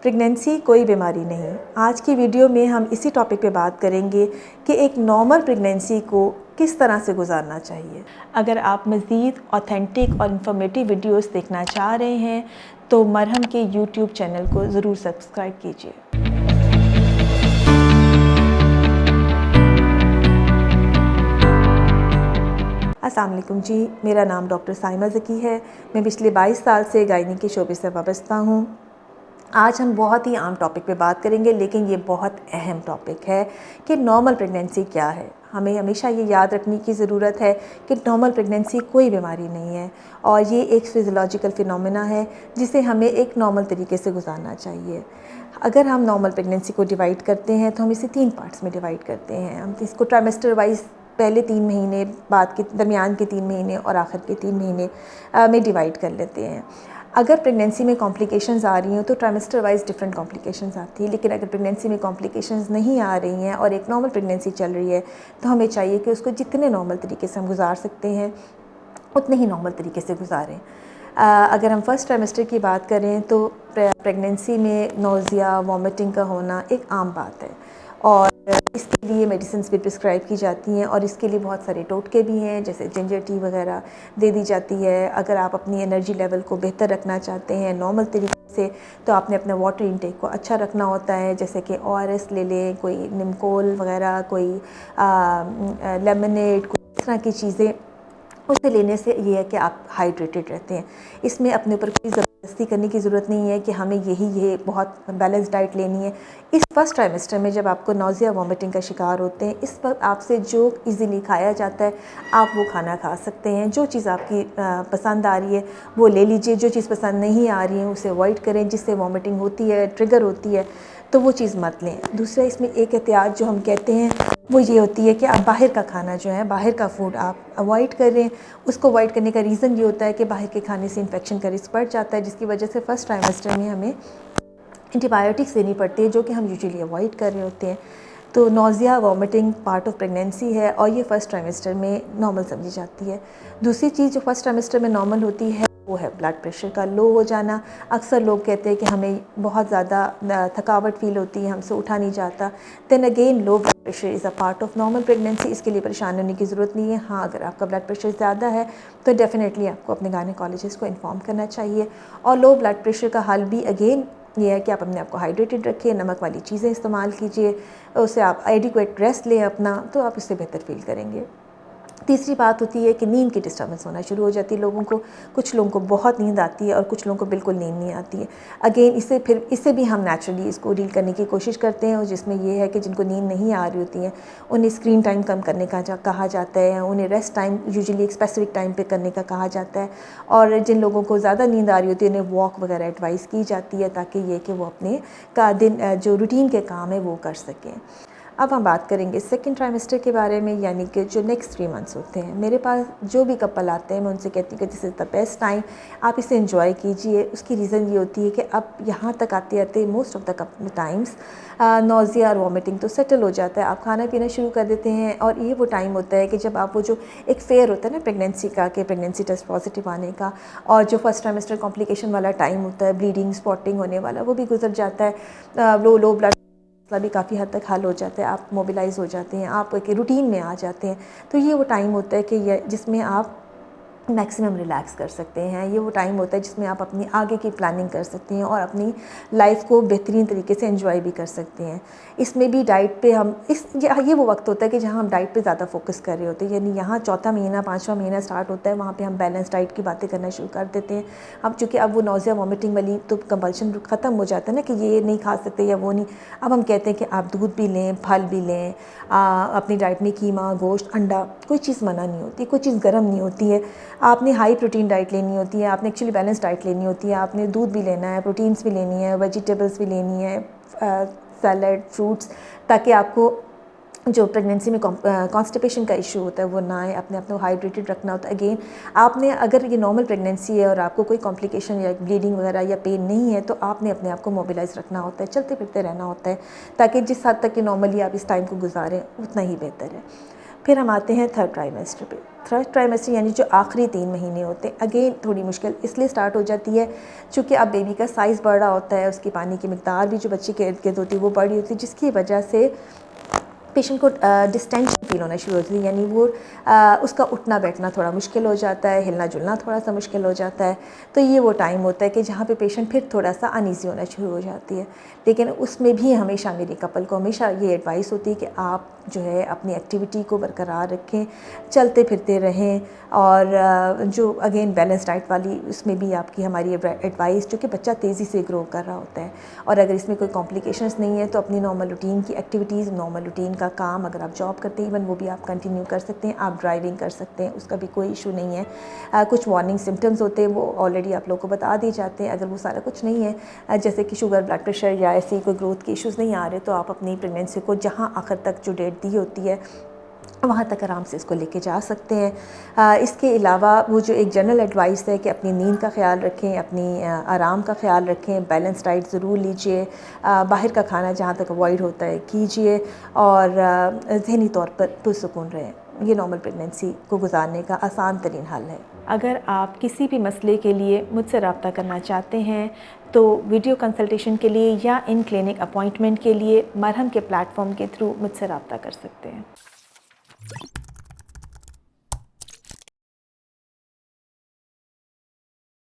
Pregnancy कोई बीमारी नहीं। आज की वीडियो में हम इसी टॉपिक पे बात करेंगे कि एक नॉर्मल प्रेगनेंसी को किस तरह से गुजारना चाहिए। अगर आप मज़ीद ऑथेंटिक और इन्फॉर्मेटिव वीडियोस देखना चाह रहे हैं तो मरहम के यूट्यूब चैनल को ज़रूर सब्सक्राइब कीजिए। अस्सलाम वालेकुम जी, मेरा नाम डॉक्टर साइमा ज़की है। मैं पिछले 22 साल से गायनी के शोबे से वाबस्ता हूँ। आज हम बहुत ही आम टॉपिक पे बात करेंगे, लेकिन ये बहुत अहम टॉपिक है कि नॉर्मल प्रेगनेंसी क्या है। हमें हमेशा ये याद रखने की ज़रूरत है कि नॉर्मल प्रेगनेंसी कोई बीमारी नहीं है और ये एक फिज़ियोलॉजिकल फिनोमेना है जिसे हमें एक नॉर्मल तरीके से गुजारना चाहिए। अगर हम नॉर्मल प्रेगनेंसी को डिवाइड करते हैं तो हम इसे 3 पार्ट्स में डिवाइड करते हैं। हम इसको ट्राइमेस्टर वाइज पहले 3 महीने, बाद के दरमियान के 3 महीने और आखिर के 3 महीने में डिवाइड कर लेते हैं। अगर प्रेगनेंसी में कॉम्प्लिकेशंस आ रही हैं तो ट्राइमेस्टर वाइज डिफरेंट कॉम्प्लिकेशंस आती है, लेकिन अगर प्रेगनेंसी में कॉम्प्लिकेशंस नहीं आ रही हैं और एक नॉर्मल प्रेगनेंसी चल रही है तो हमें चाहिए कि उसको जितने नॉर्मल तरीके से हम गुजार सकते हैं उतने ही नॉर्मल तरीके से गुजारें। अगर हम फर्स्ट ट्राइमेस्टर की बात करें तो प्रेगनेंसी में नोज़िया, वॉमिटिंग का होना एक आम बात है और इसके लिए मेडिसिन्स भी प्रिस्क्राइब की जाती हैं और इसके लिए बहुत सारे टोटके भी हैं, जैसे जिंजर टी वगैरह दे दी जाती है। अगर आप अपनी एनर्जी लेवल को बेहतर रखना चाहते हैं नॉर्मल तरीके से तो आपने अपना वाटर इंटेक को अच्छा रखना होता है, जैसे कि ORS ले लें, कोई निमकोल वगैरह, कोई लेमनेड, कोई इस तरह की चीज़ें उसे लेने से ये है कि आप हाइड्रेटेड रहते हैं। इसमें अपने ऊपर कोई ज़बरदस्ती करने की ज़रूरत नहीं है कि हमें ये बहुत बैलेंस डाइट लेनी है। इस फर्स्ट ट्राइमेस्टर में जब आपको नोज़िया, वॉमिटिंग का शिकार होते हैं, इस वक्त आपसे जो इजीली खाया जाता है आप वो खाना खा सकते हैं। जो चीज़ आपकी पसंद आ रही है वो ले लीजिए, जो चीज़ पसंद नहीं आ रही है उसे अवॉइड करें। जिससे वॉमिटिंग होती है, ट्रिगर होती है, तो वो चीज़ मत लें। दूसरा, इसमें एक एहतियात जो हम कहते हैं वो ये होती है कि आप बाहर का खाना जो है, बाहर का फूड आप अवॉइड करें। उसको अवॉइड करने का रीज़न ये होता है कि बाहर के खाने से इन्फेक्शन का रिस्क बढ़ जाता है, जिसकी वजह से फर्स्ट ट्राइमेस्टर में हमें एंटीबायोटिक्स देनी पड़ती है, जो कि हम यूजुअली अवॉइड कर रहे होते हैं। तो nausea, vomiting part of pregnancy है और ये फर्स्ट ट्राइमेस्टर में नॉर्मल समझी जाती है। दूसरी चीज़ जो फर्स्ट ट्राइमेस्टर में नॉर्मल होती है वो है ब्लड प्रेशर का लो हो जाना। अक्सर लोग कहते हैं कि हमें बहुत ज़्यादा थकावट फ़ील होती है, हमसे उठा नहीं जाता। Then again low blood pressure is a part of normal pregnancy. इसके लिए परेशान होने की ज़रूरत नहीं है। हाँ, अगर आपका ब्लड प्रेशर ज़्यादा है तो डेफिनेटली आपको अपने गायनेकोलॉजिस्ट को इन्फॉर्म करना चाहिए। और लो ब्लड प्रेशर का हल भी अगेन ये है कि आप अपने आप को हाइड्रेटेड रखें, नमक वाली चीज़ें इस्तेमाल कीजिए, उससे आप एडिक्वेट रेस्ट लें अपना, तो आप इससे बेहतर फील करेंगे। तीसरी बात होती है कि नींद की डिस्टर्बेंस होना शुरू हो जाती है लोगों को। कुछ लोगों को बहुत नींद आती है और कुछ लोगों को बिल्कुल नींद नहीं आती है। अगेन इससे भी हम नेचुरली इसको डील करने की कोशिश करते हैं, और जिसमें ये है कि जिनको नींद नहीं आ रही होती है उन्हें स्क्रीन टाइम कम करने का कहा जाता है, उन्हें रेस्ट टाइम यूजुअली एक स्पेसिफिक टाइम पे करने का कहा जाता है। और जिन लोगों को ज़्यादा नींद आ रही होती है उन्हें वॉक वगैरह एडवाइस की जाती है, ताकि ये कि वो अपने का दिन जो रूटीन के काम है वो कर सकें। अब हम बात करेंगे सेकंड ट्राइमेस्टर के बारे में, यानी कि जो नेक्स्ट 3 मंथ्स होते हैं। मेरे पास जो भी कपल आते हैं मैं उनसे कहती हूँ कि this is the best time, आप इसे एंजॉय कीजिए। उसकी रीज़न ये होती है कि अब यहाँ तक आते आते most of the times nausea और वॉमिटिंग तो सेटल हो जाता है, आप खाना पीना शुरू कर देते हैं। और ये वो टाइम होता है कि जब आप वो जो एक फेयर होता है ना प्रेगनेंसी का, कि प्रेगनेंसी टेस्ट पॉजिटिव आने का, और जो फर्स्ट ट्राइमेस्टर कॉम्प्लिकेशन वाला टाइम होता है, ब्लीडिंग, स्पॉटिंग होने वाला, वो भी गुजर जाता है। लो ब्लड भी काफ़ी हद तक हल हो जाता है, आप मोबिलाइज़ हो जाते हैं, आप एक रूटीन में आ जाते हैं। तो ये वो टाइम होता है कि जिसमें आप मैक्सिमम रिलैक्स कर सकते हैं। ये वो टाइम होता है जिसमें आप अपनी आगे की प्लानिंग कर सकते हैं और अपनी लाइफ को बेहतरीन तरीके से एंजॉय भी कर सकते हैं। इसमें भी डाइट पे हम ये वो वक्त होता है कि जहाँ हम डाइट पे ज़्यादा फोकस कर रहे होते हैं, यानी यहाँ चौथा महीना, 5वां महीना स्टार्ट होता है, वहाँ पे हम बैलेंस डाइट की बातें करना शुरू कर देते हैं। अब चूँकि अब वो नोज़िया, वॉमिटिंग वाली तो कंपल्शन ख़त्म हो जाता है ना, कि ये नहीं खा सकते या वो नहीं। अब हम कहते हैं कि आप दूध भी लें, फल भी लें, अपनी डाइट में कीमा, गोश्त, अंडा, कोई चीज़ मना नहीं होती, कोई चीज़ गर्म नहीं होती है। आपने हाई प्रोटीन डाइट लेनी होती है, आपने एक्चुअली बैलेंस डाइट लेनी होती है। आपने दूध भी लेना है, प्रोटीन्स भी लेनी है, वेजिटेबल्स भी लेनी है, सैलड, फ्रूट्स, ताकि आपको जो प्रेगनेंसी में कॉन्स्टिपेशन का इशू होता है वो ना आए। अपने आप को हाइड्रेटेड रखना होता है। अगेन आपने, अगर ये नॉर्मल प्रेगनेंसी है और आपको कोई कॉम्प्लिकेशन या ब्लीडिंग वगैरह या पेन नहीं है, तो आपने अपने आप को मोबिलाइज़ रखना होता है, चलते फिरते रहना होता है, ताकि जिस हद तक कि नॉर्मली आप इस टाइम को गुजारें उतना ही बेहतर है। फिर हम आते हैं थर्ड ट्राइमेस्टर पे। थर्ड ट्राइमेस्टर यानी जो आखिरी 3 महीने होते हैं, अगेन थोड़ी मुश्किल इसलिए स्टार्ट हो जाती है चूँकि अब बेबी का साइज़ बढ़ रहा होता है, उसकी पानी की मिकदार भी जो बच्चे के इर्द गिर्द होती है वो बढ़ रही होती है, जिसकी वजह से पेशेंट को डिस्टेंशन फील होना शुरू होती है, यानी वो उसका उठना बैठना थोड़ा मुश्किल हो जाता है, हिलना जुलना थोड़ा सा मुश्किल हो जाता है। तो ये वो टाइम होता है कि जहाँ पे पेशेंट फिर थोड़ा सा अनईज़ी होना शुरू हो जाती है। लेकिन उसमें भी हमेशा मेरी कपल को हमेशा ये एडवाइस होती है कि आप जो है अपनी एक्टिविटी को बरकरार रखें, चलते फिरते रहें, और जो अगेन बैलेंस डाइट वाली उसमें भी आपकी हमारी एडवाइस, जो कि बच्चा तेज़ी से ग्रो कर रहा होता है और अगर इसमें कोई कॉम्प्लिकेशंस नहीं है तो अपनी नॉर्मल रूटीन की एक्टिविटीज़, नॉर्मल रूटीन का काम, अगर आप जॉब करते हैं इवन वो भी आप कंटिन्यू कर सकते हैं, आप ड्राइविंग कर सकते हैं, उसका भी कोई इशू नहीं है। कुछ वार्निंग सिम्टम्स होते हैं वो ऑलरेडी आप लोगों को बता दिए जाते हैं। अगर वो सारा कुछ नहीं है, जैसे कि शुगर, ब्लड प्रेशर या ऐसी कोई ग्रोथ के इश्यूज़ नहीं आ रहे, तो आप अपनी प्रेगनेंसी को जहाँ आखिर तक जो डेट दी होती है वहाँ तक आराम से इसको लेके जा सकते हैं। इसके अलावा वो जो एक जनरल एडवाइस है कि अपनी नींद का ख्याल रखें, अपनी आराम का ख्याल रखें, बैलेंस डाइट ज़रूर लीजिए, बाहर का खाना जहाँ तक अवॉइड होता है कीजिए, और ज़हनी तौर पर पुरसुकून रहें। ये नॉर्मल प्रेगनेंसी को गुजारने का आसान तरीन हल है। अगर आप किसी भी मसले के लिए मुझसे रब्ता करना चाहते हैं तो वीडियो कंसल्टेशन के लिए या इन क्लिनिक अपॉइंटमेंट के लिए मरहम के प्लेटफॉर्म के थ्रू मुझसे रब्ता कर सकते हैं।